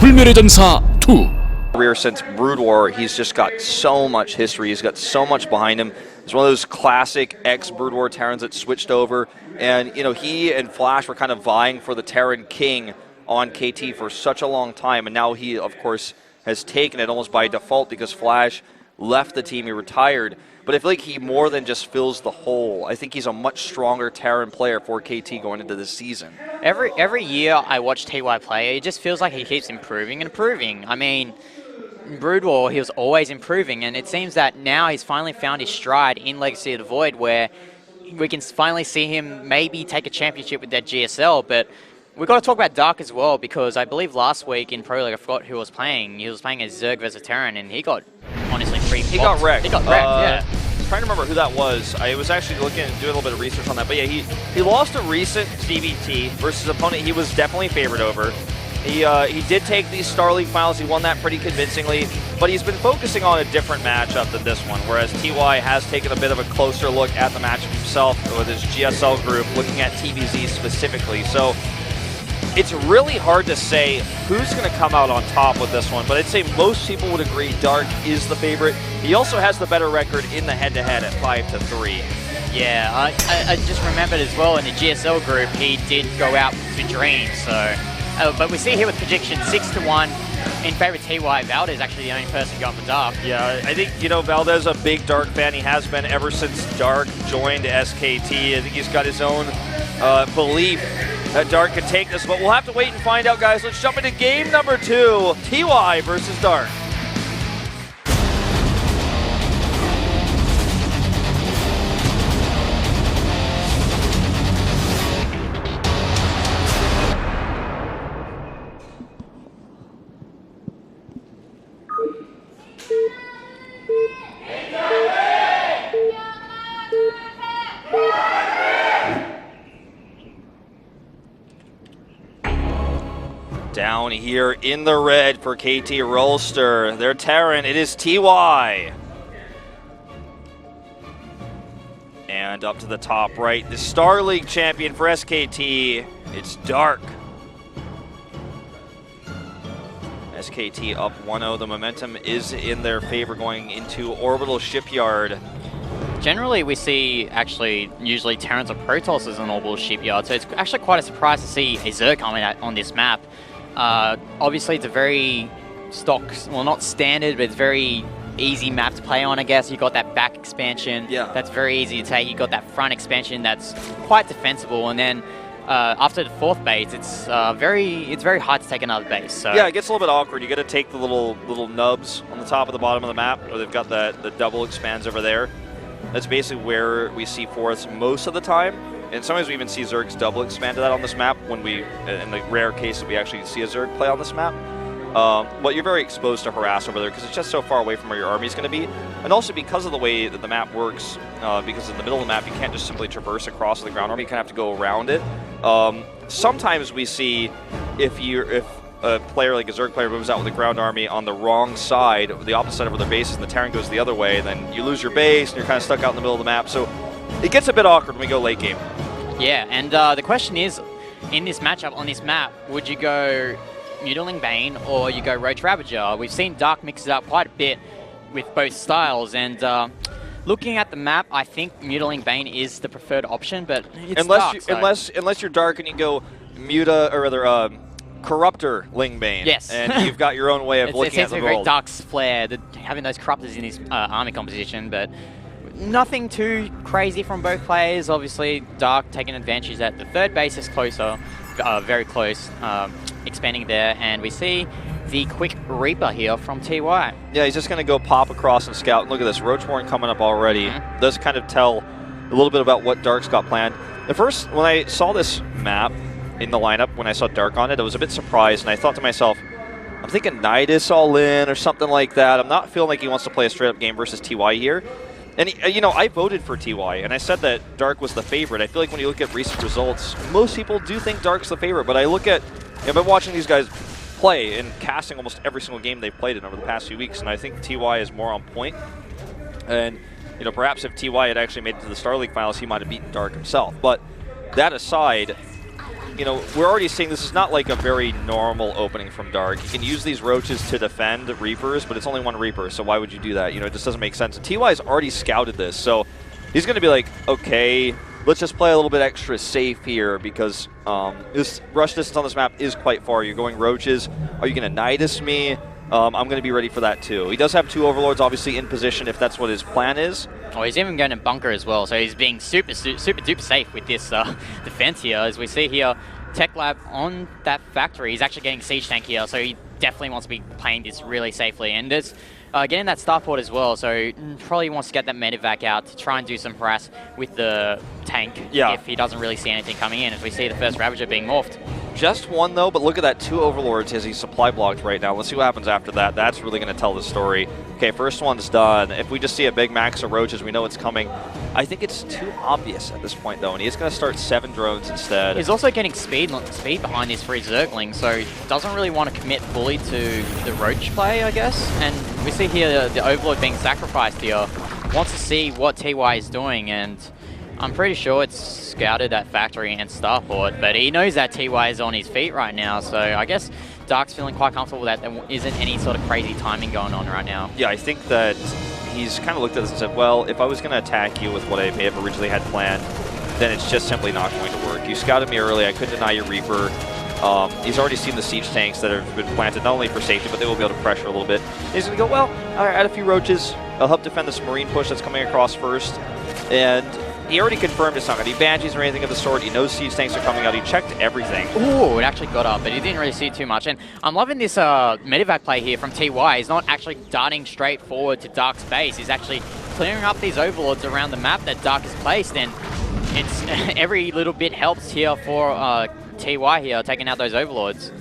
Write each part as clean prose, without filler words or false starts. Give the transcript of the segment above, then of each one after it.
불멸의 전사 2. Career since Brood War, he's just got so much history. He's got so much behind him. He's one of those classic ex-Brood War Terrans that switched over. And, you know, he and Flash were kind of vying for the Terran King on KT for such a long time. And now he, of course, has taken it almost by default because Flash left the team. He retired. But I feel like he more than just fills the hole. I think he's a much stronger Terran player for KT going into this season. Every year I watch TY play, it just feels like he keeps improving and improving. I mean, in Brood War, he was always improving, and it seems that now he's finally found his stride in Legacy of the Void, where we can finally see him maybe take a championship with that GSL. But we've got to talk about Dark as well, because I believe last week in Pro League, I forgot who was playing. He was playing as Zerg versus Terran, and he got honestly pretty He got wrecked. He got wrecked, yeah. I'm trying to remember who that was. I was actually looking and doing a little bit of research on that. But yeah, he lost a recent CBT versus an opponent he was definitely favored over. He did take these Star League finals. He won that pretty convincingly. But he's been focusing on a different matchup than this one, whereas TY has taken a bit of a closer look at the matchup himself with his GSL group, looking at TVZ specifically. So it's really hard to say who's going to come out on top with this one, but I'd say most people would agree Dark is the favorite. He also has the better record in the head-to-head at 5-3. Yeah, I just remembered as well in the GSL group, he did go out to Dream, so... but we see here with prediction 6-1 in favor of TY. Valdez is actually the only person going for Dark. Yeah, I think, you know, Valdez is a big Dark fan. He has been ever since Dark joined SKT. I think he's got his own belief that Dark can take this, but we'll have to wait and find out, guys. Let's jump into game number 2, TY versus Dark. Down here in the red for KT Rolster. They're Terran. It is TY. And up to the top right, the Star League champion for SKT. It's Dark. SKT up 1-0. The momentum is in their favor going into Orbital Shipyard. Generally, we see usually Terrans or Protosses on Orbital Shipyard, so it's actually quite a surprise to see a Zerg coming out on this map. Obviously, it's a very not standard, but it's very easy map to play on, I guess. You've got that back expansion that's very easy to take. You've got that front expansion that's quite defensible, and then after the 4th base, it's very hard to take another base. So yeah, it gets a little bit awkward. You got to take the little nubs on the top of the bottom of the map, or they've got the double expands over there. That's basically where we see forests most of the time. And sometimes we even see Zergs double expand to that on this map when in the rare case that we actually see a Zerg play on this map. But you're very exposed to harass over there because it's just so far away from where your army is going to be. And also because of the way that the map works, because in the middle of the map you can't just simply traverse across the ground army, you kind of have to go around it. Sometimes we see if a player like a Zerg player moves out with a ground army on the wrong side, the opposite side of their base, and the Terran goes the other way, then you lose your base and you're kind of stuck out in the middle of the map. So it gets a bit awkward when we go late game. Yeah, and the question is, in this matchup on this map, would you go Mutiling Bane or you go Roach Ravager? We've seen Dark mix it up quite a bit with both styles, and looking at the map, I think Mutiling Bane is the preferred option, but it's unless you're Dark and you go Corruptor Lingbane. Yes. And you've got your own way of looking at the world. It's a very Dark's flair, having those Corruptors in his army composition, but nothing too crazy from both players. Obviously, Dark taking advantage that the 3rd base is closer, very close, expanding there, and we see the quick Reaper here from TY. Yeah, he's just going to go pop across and scout. And look at this, Roachborn coming up already. Does kind of tell a little bit about what Dark's got planned. At first, when I saw this map in the lineup, when I saw Dark on it, I was a bit surprised, and I thought to myself, I'm thinking Nidus all in or something like that. I'm not feeling like he wants to play a straight-up game versus TY here. And, you know, I voted for TY, and I said that Dark was the favorite. I feel like when you look at recent results, most people do think Dark's the favorite, but I look at, I've been watching these guys play and casting almost every single game they've played in over the past few weeks, and I think TY is more on point. And, you know, perhaps if TY had actually made it to the Star League finals, he might have beaten Dark himself. But that aside, you know, we're already seeing this is not like a very normal opening from Dark. You can use these Roaches to defend Reapers, but it's only one Reaper, so why would you do that? You know, it just doesn't make sense. And TY's already scouted this, so he's going to be like, okay, let's just play a little bit extra safe here because this rush distance on this map is quite far. You're going Roaches. Are you going to Nidus me? I'm going to be ready for that too. He does have 2 Overlords obviously in position if that's what his plan is. Oh, he's even going to bunker as well, so he's being super duper safe with this defense here. As we see here, Tech Lab on that factory, he's actually getting Siege Tank here, so he definitely wants to be playing this really safely. And there's getting that starport as well, so probably wants to get that medevac out to try and do some harass with the tank if he doesn't really see anything coming in, as we see the first Ravager being morphed. Just one though, but look at that, 2 Overlords as he's supply blocked right now. Let's see what happens after that. That's really going to tell the story. Okay, first one's done. If we just see a big max of Roaches, we know it's coming. I think it's too obvious at this point though, and he's going to start 7 drones instead. He's also getting speed behind his free Zergling, so doesn't really want to commit fully to the Roach play, I guess. And we see here the Overlord being sacrificed here. Wants to see what TY is doing, and I'm pretty sure it's scouted at factory and starport, but he knows that TY is on his feet right now, so I guess Dark's feeling quite comfortable that there isn't any sort of crazy timing going on right now. Yeah, I think that he's kind of looked at this and said, well, if I was going to attack you with what I may have originally had planned, then it's just simply not going to work. You scouted me early, I couldn't deny your Reaper. He's already seen the siege tanks that have been planted, not only for safety, but they will be able to pressure a little bit. And he's going to go, well, I'll add a few Roaches. I'll help defend this Marine push that's coming across first. And he already confirmed it's not going to be Banshees or anything of the sort. He knows siege tanks are coming out. He checked everything. Ooh, it actually got up, but he didn't really see too much. And I'm loving this medevac play here from TY. He's not actually darting straight forward to Dark's base. He's actually clearing up these Overlords around the map that Dark has placed. And it's every little bit helps here for TY here, taking out those Overlords.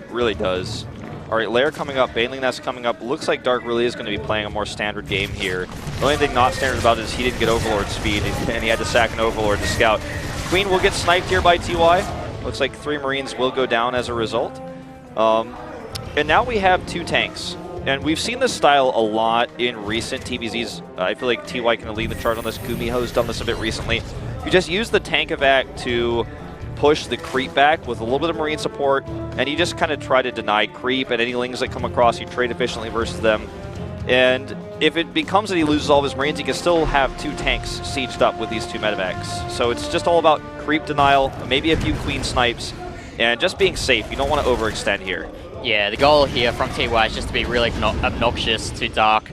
Really does. All right, Lair coming up, Baneling Nest coming up. Looks like Dark really is going to be playing a more standard game here. The only thing not standard about it is he didn't get Overlord speed, and he had to sack an Overlord to scout. Queen will get sniped here by TY. Looks like 3 Marines will go down as a result. And now we have 2 tanks. And we've seen this style a lot in recent TVZs. I feel like TY can lead the charge on this. Gumiho's done this a bit recently. You just use the tank evac to push the creep back with a little bit of Marine support, and you just kind of try to deny creep, and any lings that come across, you trade efficiently versus them. And if it becomes that he loses all of his Marines, he can still have 2 tanks sieged up with these 2 medevacs. So it's just all about creep denial, maybe a few Queen snipes, and just being safe. You don't want to overextend here. Yeah, the goal here from TY is just to be really obnoxious to Dark,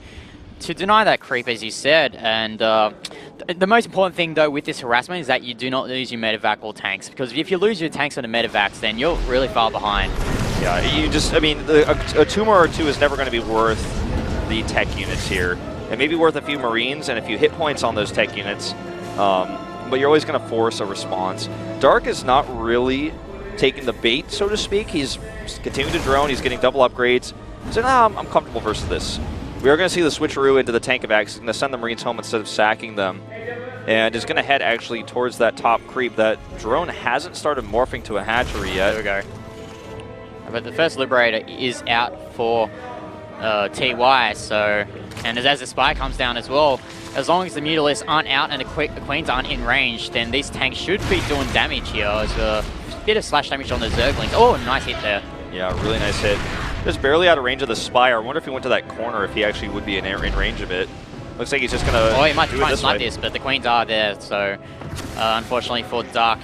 to deny that creep, as you said. And the most important thing, though, with this harassment is that you do not lose your medevac or tanks, because if you lose your tanks and the medevacs, then you're really far behind. Yeah, you just, I mean, a tumor or 2 is never going to be worth the tech units here. It may be worth a few Marines and a few hit points on those tech units, but you're always going to force a response. Dark is not really taking the bait, so to speak. He's continuing to drone, he's getting double upgrades. So now I'm comfortable versus this. We are going to see the switcheroo into the tank evacs. He's going to send the Marines home instead of sacking them. And is going to head actually towards that top creep. That drone hasn't started morphing to a hatchery yet. There we go. But the first Liberator is out for TY, so... And as the Spy comes down as well, as long as the Mutalisks aren't out and the Queens aren't in range, then these tanks should be doing damage here. There's a bit of slash damage on the Zerglings. Oh, nice hit there. Yeah, really nice hit. Just barely out of range of the Spire. I wonder if he went to that corner, if he actually would be in range of it. Looks like he's just going to. Oh, he might try and snipe this, but the Queens are there, so unfortunately for Dark,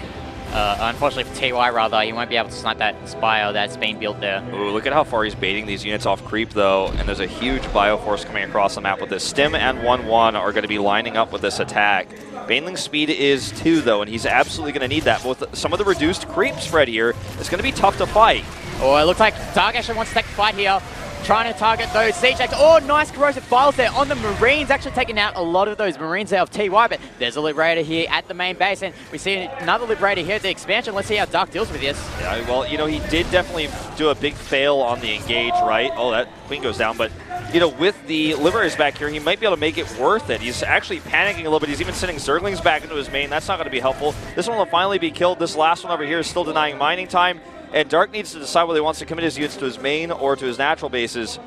unfortunately for TY rather, he won't be able to snipe that Spire that's being built there. Ooh, look at how far he's baiting these units off creep, though, and there's a huge Bioforce coming across the map with this. Stim and 1-1 are going to be lining up with this attack. Baneling's speed is 2, though, and he's absolutely going to need that. But with some of the reduced creep spread here, it's going to be tough to fight. Oh, it looks like Dark actually wants to take the fight here. Trying to target those siege tanks. Oh, nice corrosive files there on the Marines. Actually taking out a lot of those Marines out of TY, but there's a Liberator here at the main base, and we see another Liberator here at the expansion. Let's see how Dark deals with this. Yeah, well, you know, he did definitely do a big fail on the engage, right? Oh, that Queen goes down, but, you know, with the Liberators back here, he might be able to make it worth it. He's actually panicking a little bit. He's even sending Zerglings back into his main. That's not going to be helpful. This one will finally be killed. This last one over here is still denying mining time. And Dark needs to decide whether he wants to commit his units to his main or to his natural bases.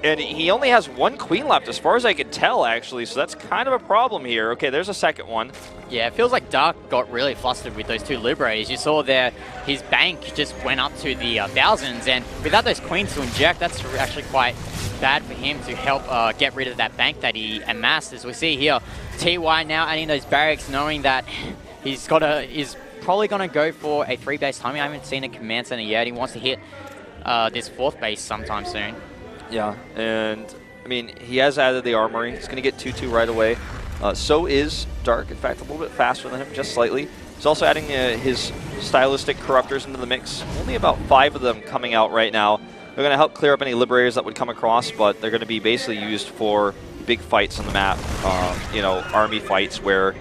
And he only has one queen left, as far as I can tell, actually, so that's kind of a problem here. Okay, there's a second one. Yeah, it feels like Dark got really flustered with those two Liberators. You saw there, his bank just went up to the thousands, and without those queens to inject, that's actually quite bad for him to help get rid of that bank that he amassed. As we see here, TY now adding those barracks, knowing that he's probably going to go for a 3-base timing. I haven't seen a command center yet. He wants to hit this 4th base sometime soon. Yeah, and I mean, he has added the armory. He's going to get 2-2 right away. So is Dark, in fact, a little bit faster than him, just slightly. He's also adding his stylistic corruptors into the mix. Only about 5 of them coming out right now. They're going to help clear up any liberators that would come across, but they're going to be basically used for big fights on the map. You know, army fights where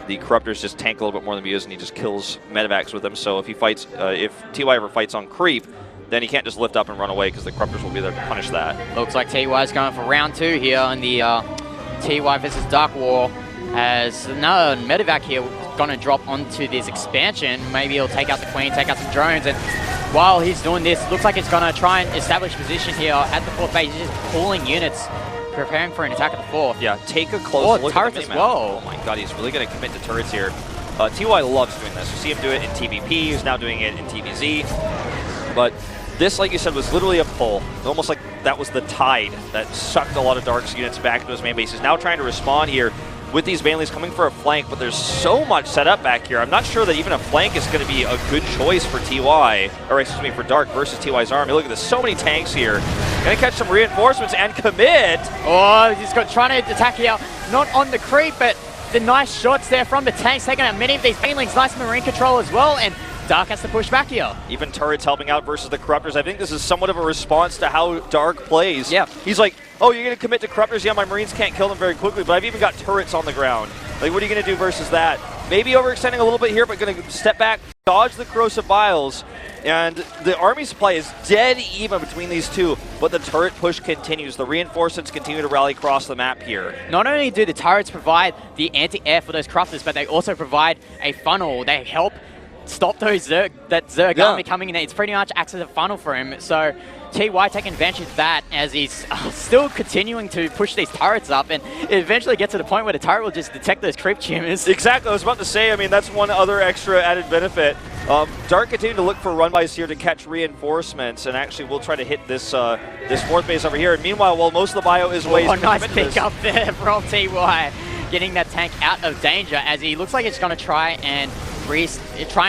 the corruptors just tank a little bit more than Muse, and he just kills medevacs with them. So if he fights, if TY ever fights on creep, then he can't just lift up and run away because the corruptors will be there to punish that. Looks like TY is going for round 2 here in the TY versus Dark War, as another medevac here going to drop onto this expansion. Maybe he'll take out the queen, take out some drones, and while he's doing this, looks like it's going to try and establish position here at the 4th base. He's just pulling units, preparing for an attack at the 4th. Yeah, take a close look turrets at the as well. Oh my god, he's really going to commit to turrets here. TY loves doing this. You see him do it in TVP, he's now doing it in TVZ. But this, like you said, was literally a pull. Almost like that was the tide that sucked a lot of Dark's units back into his main base. He's now trying to respond here with these Baneleys coming for a flank, but there's so much set up back here. I'm not sure that even a flank is going to be a good choice for TY, or excuse me, for Dark versus TY's army. Look at this, so many tanks here. Gonna catch some reinforcements and commit. Oh, he's trying to attack here, not on the creep, but the nice shots there from the tanks, taking out many of these Banelings. Nice marine control as well, and Dark has to push back here. Even turrets helping out versus the Corruptors. I think this is somewhat of a response to how Dark plays. Yeah. He's like, oh, you're going to commit to Corruptors? Yeah, my Marines can't kill them very quickly, but I've even got turrets on the ground. Like, what are you going to do versus that? Maybe overextending a little bit here, but going to step back, dodge the Corrosive Vials, and the army supply is dead even between these two, but the turret push continues. The reinforcements continue to rally across the map here. Not only do the turrets provide the anti-air for those Corruptors, but they also provide a funnel. They help stop those Zerg army coming in. It's pretty much acts as a funnel for him. So TY taking advantage of that as he's still continuing to push these turrets up, and it eventually gets to the point where the turret will just detect those creep tumors. Exactly, I was about to say, I mean, that's one other extra added benefit. Dark continuing to look for run-bys here to catch reinforcements, and actually we'll try to hit this this 4th base over here. And meanwhile, while most of the bio is away, nice pick up there from TY, getting that tank out of danger, as he looks like he's going to try and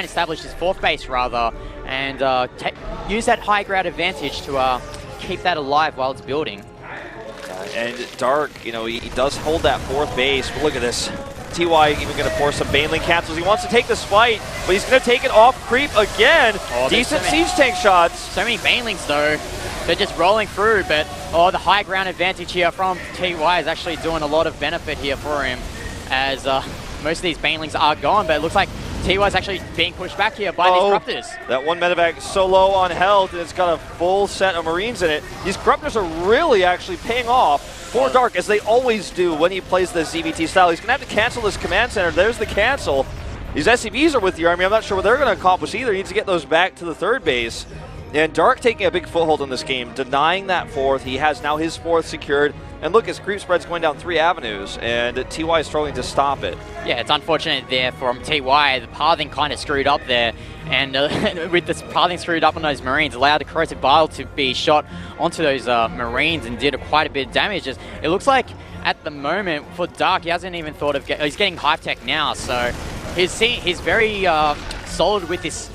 establish his 4th base rather, and use that high ground advantage to keep that alive while it's building. And Dark, you know, he does hold that 4th base, but look at this. TY even going to force some Baneling cancels. He wants to take this fight, but he's going to take it off creep again. Oh, decent siege tank shots. So many Banelings though. They're just rolling through, but the high ground advantage here from TY is actually doing a lot of benefit here for him, as most of these Banelings are gone, but it looks like TY is actually being pushed back here by these Corruptors. That one medevac so low on health, and it's got a full set of Marines in it. These Corruptors are really actually paying off for Dark, as they always do when he plays the ZVT style. He's going to have to cancel this command center. There's the cancel. These SCVs are with the army. I'm not sure what they're going to accomplish either. He needs to get those back to the 3rd base. And Dark taking a big foothold in this game, denying that 4th. He has now his 4th secured. And look, his creep spread's going down 3 avenues, and TY is struggling to stop it. Yeah, it's unfortunate there from TY. The pathing kind of screwed up there, and with this pathing screwed up on those Marines, allowed the Corrosive Bile to be shot onto those Marines and did quite a bit of damage. It looks like at the moment for Dark, he hasn't even thought of he's getting Hive Tech now, so he's very solid with this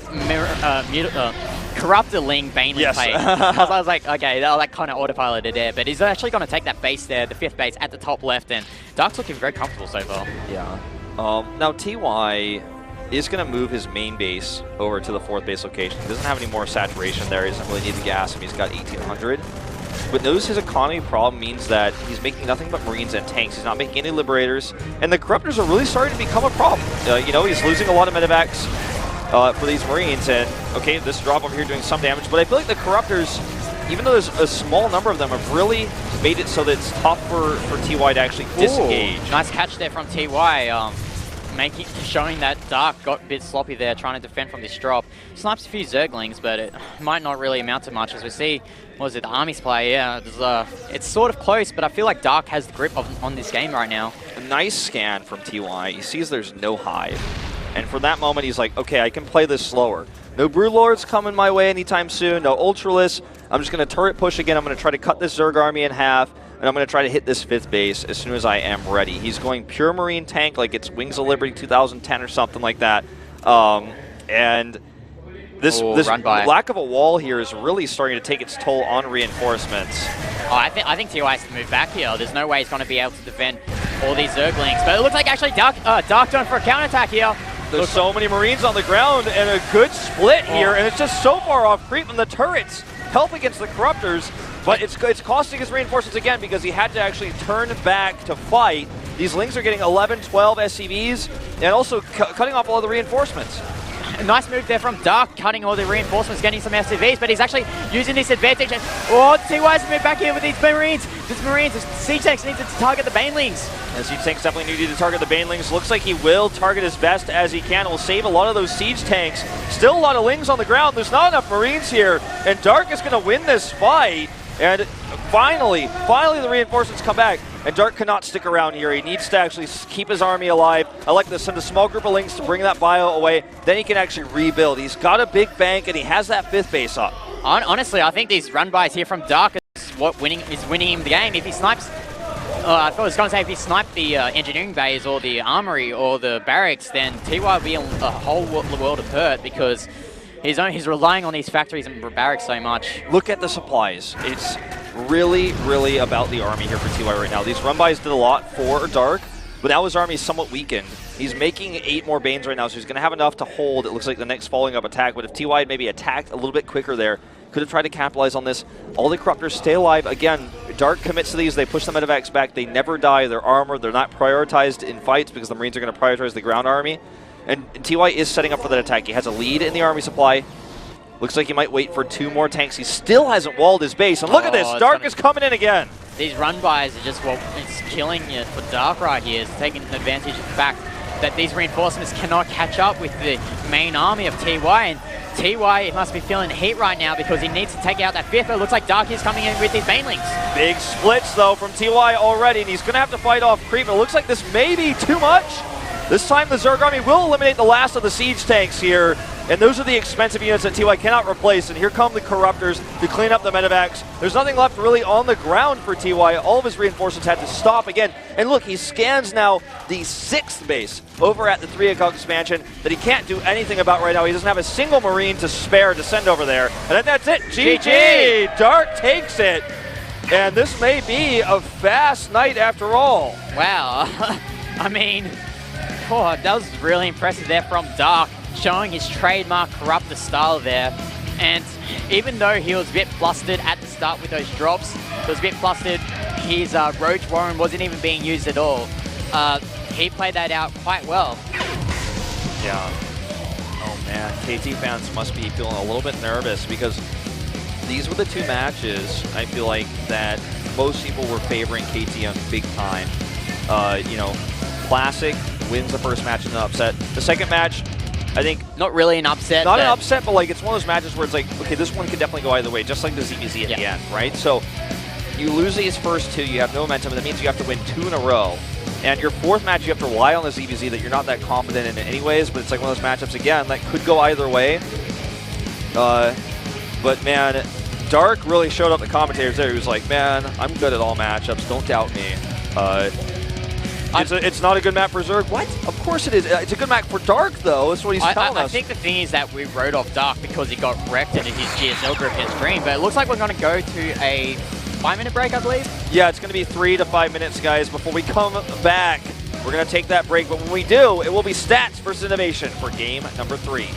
Corruptorling Baneling play. Because I was like, okay, that kind of autopiloted there, but he's actually going to take that base there, the 5th base at the top left, and Dark's looking very comfortable so far. Yeah. Now TY is going to move his main base over to the 4th base location. He doesn't have any more saturation there. He doesn't really need the gas. He's got 1,800. But knows his economy problem means that he's making nothing but Marines and tanks. He's not making any Liberators. And the Corruptors are really starting to become a problem. You know, he's losing a lot of medevacs for these Marines. And, okay, this drop over here doing some damage. But I feel like the Corruptors, even though there's a small number of them, have really made it so that it's tough for TY to actually disengage. Nice catch there from TY. showing that Dark got a bit sloppy there, trying to defend from this drop. Snipes a few Zerglings, but it might not really amount to much. As we see, what was it, the Army's play? Yeah, it's sort of close, but I feel like Dark has the grip on this game right now. A nice scan from TY. He sees there's no Hive. And for that moment, he's like, okay, I can play this slower. No Broodlords coming my way anytime soon. No Ultralisk. I'm just going to turret push again. I'm going to try to cut this Zerg army in half. And I'm going to try to hit this 5th base as soon as I am ready. He's going pure Marine tank like it's Wings of Liberty 2010 or something like that. And this lack of a wall here is really starting to take its toll on reinforcements. Oh, I think TY has to move back here. There's no way he's going to be able to defend all these Zerglings. But it looks like actually Dark going for a counterattack here. There's so many Marines on the ground and a good split here, and it's just so far off creep, and the turrets help against the Corruptors, but it's costing his reinforcements again because he had to actually turn back to fight. These Lings are getting 11, 12 SCVs, and also cutting off all of the reinforcements. A nice move there from Dark, cutting all the reinforcements, getting some SCVs, but he's actually using this advantage. And, oh, TY's moved back here with these Marines. The Siege Tanks need to target the Banelings. The Siege Tanks definitely need to target the Banelings. Looks like he will target as best as he can. Will save a lot of those Siege Tanks. Still a lot of Lings on the ground. There's not enough Marines here, and Dark is going to win this fight. And finally the reinforcements come back. And Dark cannot stick around here. He needs to actually keep his army alive. I like to send a small group of Lings to bring that bio away. Then he can actually rebuild. He's got a big bank, and he has that 5th base up. Honestly, I think these run-bys here from Dark is winning him the game. If he snipes... I thought I was going to say if he sniped the engineering bays or the armory or the barracks, then TY would be in a whole world of hurt because he's relying on these factories and barracks so much. Look at the supplies. It's really about the army here for TY right now. These run-bys did a lot for Dark, but now his army is somewhat weakened. He's making 8 more Banes right now, so he's going to have enough to hold, it looks like, the next following up attack. But if TY had maybe attacked a little bit quicker there, could have tried to capitalize on this. All the Corruptors stay alive. Again, Dark commits to these. They push the medevacs back. They never die. They're armored. They're not prioritized in fights because the Marines are going to prioritize the ground army. And TY is setting up for that attack. He has a lead in the army supply. Looks like he might wait for 2 more tanks. He still hasn't walled his base. And look at this. Dark is coming in again. These run-bys are just, well, it's killing you for Dark right here. It's taking advantage of the fact that these reinforcements cannot catch up with the main army of TY. And TY must be feeling heat right now because he needs to take out that 5th. It looks like Dark is coming in with these Banelings. Big splits, though, from TY already. And he's going to have to fight off creep. It looks like this may be too much. This time the Zerg army will eliminate the last of the siege tanks here. And those are the expensive units that TY cannot replace. And here come the Corruptors to clean up the medevacs. There's nothing left really on the ground for TY. All of his reinforcements had to stop again. And look, he scans now the 6th base over at the 3 o'clock expansion that he can't do anything about right now. He doesn't have a single Marine to spare to send over there. And then that's it. GG! Dark takes it. And this may be a fast night after all. Wow. I mean, oh, that was really impressive there from Dark, showing his trademark Corruptor style there. And even though he was a bit flustered at the start with those drops, he was a bit flustered, his Roach Warren wasn't even being used at all. He played that out quite well. Yeah. Oh man, KT fans must be feeling a little bit nervous because these were the 2 matches, I feel like, that most people were favoring KT on big time. You know, Classic wins the first match in an upset. The second match, I think... Not really an upset. Not an upset, but like it's one of those matches where it's like, okay, this one could definitely go either way, just like the ZBZ at the end, right? So you lose these first 2, you have no momentum, and that means you have to win 2 in a row. And your 4th match, you have to rely on the ZBZ that you're not that confident in anyways, but it's like one of those matchups, again, that could go either way. But man, Dark really showed up the commentators there. He was like, man, I'm good at all matchups, don't doubt me. It's not a good map for Zerg. What? Of course it is. It's a good map for Dark, though. That's what he's telling us. I think the thing is that we wrote off Dark because he got wrecked in his GSL group against Dream, but it looks like we're going to go to a 5-minute break, I believe. Yeah, it's going to be 3 to 5 minutes, guys, before we come back. We're going to take that break, but when we do, it will be Stats versus Innovation for game number 3.